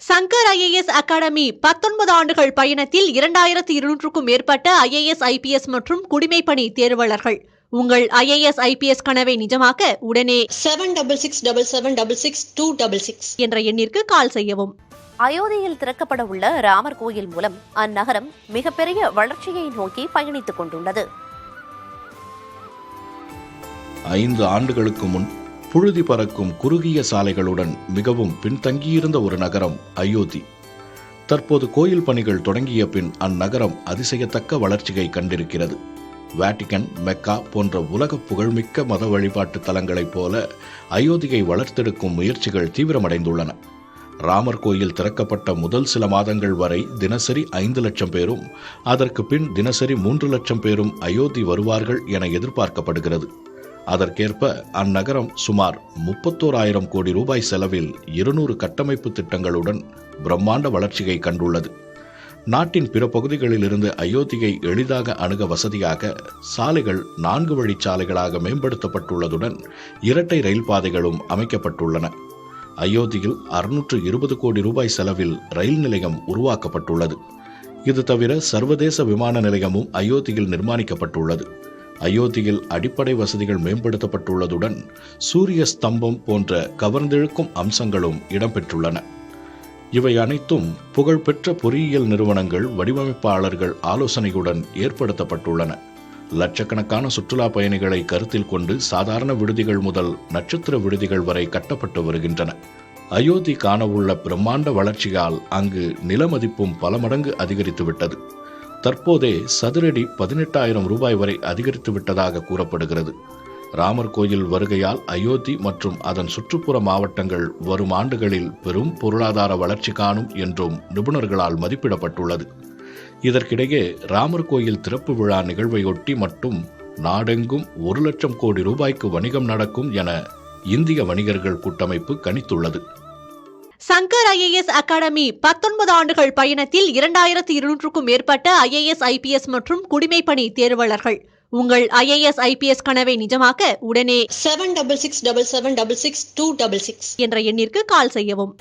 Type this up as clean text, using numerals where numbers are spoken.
Shankar IAS academy 19 ஆண்டுகள் பயணத்தில் 2200க்கும் மேற்பட்ட IAS IPS மற்றும் குடிமைப்பணி தேர்வாளர்கள். உங்கள் IAS IPS கனவை நிஜமாக்க உடனே 7677666266 என்ற எண்ணிற்கு கால் செய்யவும். அயோத்தியில் திறக்கப்பட உள்ள ராமர் கோயில் மூலம் அந்நகரம் மிகப்பெரிய வளர்ச்சியை நோக்கி பயணித்துக் கொண்டுள்ளது. 5 ஆண்டுகளுக்கு முன் புழுதி பறக்கும் குறுகிய சாலைகளுடன் மிகவும் பின்தங்கியிருந்த ஒரு நகரம் அயோத்தி. தற்போது கோயில் பணிகள் தொடங்கிய பின் அந்நகரம் அதிசயத்தக்க வளர்ச்சியை கண்டிருக்கிறது. வாட்டிகன், மெக்கா போன்ற உலக புகழ்மிக்க மத வழிபாட்டு தலங்களைப் போல அயோத்தியை வளர்த்தெடுக்கும் முயற்சிகள் தீவிரமடைந்துள்ளன. ராமர் கோயில் திறக்கப்பட்ட முதல் சில மாதங்கள் வரை தினசரி 5 லட்சம் பேரும், அதற்கு பின் தினசரி 3 லட்சம் பேரும் அயோத்தி வருவார்கள் என எதிர்பார்க்கப்படுகிறது. அதற்கேற்ப அந்நகரம் சுமார் 31,000 கோடி ரூபாய் செலவில் 200 கட்டமைப்பு திட்டங்களுடன் பிரம்மாண்ட வளர்ச்சியை கண்டுள்ளது. நாட்டின் பிற பகுதிகளிலிருந்து அயோத்தியை எளிதாக அணுக வசதியாக சாலைகள் 4 வழிச்சாலைகளாக மேம்படுத்தப்பட்டுள்ளதுடன் இரட்டை ரயில் பாதைகளும் அமைக்கப்பட்டுள்ளன. அயோத்தியில் 620 கோடி ரூபாய் செலவில் ரயில் நிலையம் உருவாக்கப்பட்டுள்ளது. இது தவிர சர்வதேச விமான நிலையமும் அயோத்தியில் நிர்மாணிக்கப்பட்டுள்ளது. அயோத்தியில் அடிப்படை வசதிகள் மேம்படுத்தப்பட்டுள்ளதுடன் சூரிய ஸ்தம்பம் போன்ற கவர்ந்தெழுக்கும் அம்சங்களும் இடம்பெற்றுள்ளன. இவை அனைத்தும் புகழ்பெற்ற பொறியியல் நிறுவனங்கள், வடிவமைப்பாளர்கள் ஆலோசனையுடன் ஏற்படுத்தப்பட்டுள்ளன. லட்சக்கணக்கான சுற்றுலா பயணிகளை கருத்தில் கொண்டு சாதாரண விடுதிகள் முதல் நட்சத்திர விடுதிகள் வரை கட்டப்பட்டு வருகின்றன. அயோத்தி காணவுள்ள பிரம்மாண்ட வளர்ச்சியால் அங்கு நில மதிப்பும் பல மடங்கு அதிகரித்துவிட்டது. தற்போதே சதுரடி 18,000 ரூபாய் வரை அதிகரித்து விட்டதாக கூறப்படுகிறது. ராமர் கோயில் வருகையால் அயோத்தி மற்றும் அதன் சுற்றுப்புற மாவட்டங்கள் வரும் ஆண்டுகளில் பெரும் பொருளாதார வளர்ச்சி காணும் என்றும் நிபுணர்களால் மதிப்பிடப்பட்டுள்ளது. இதற்கிடையே ராமர் கோயில் திறப்பு விழா நிகழ்வையொட்டி மட்டும் நாடெங்கும் 1 லட்சம் கோடி ரூபாய்க்கு வணிகம் நடக்கும் என இந்திய வணிகர்கள் கூட்டமைப்பு கணித்துள்ளது. சங்கர் IAS அகாடமி 19 ஆண்டுகள் பயணத்தில் 2200க்கும் மேற்பட்ட IAS IPS மற்றும் குடிமைப்பணி தேர்வாளர்கள். உங்கள் IAS IPS கனவை நிஜமாக்க உடனே 7677666266 என்ற எண்ணிற்கு கால் செய்யவும்.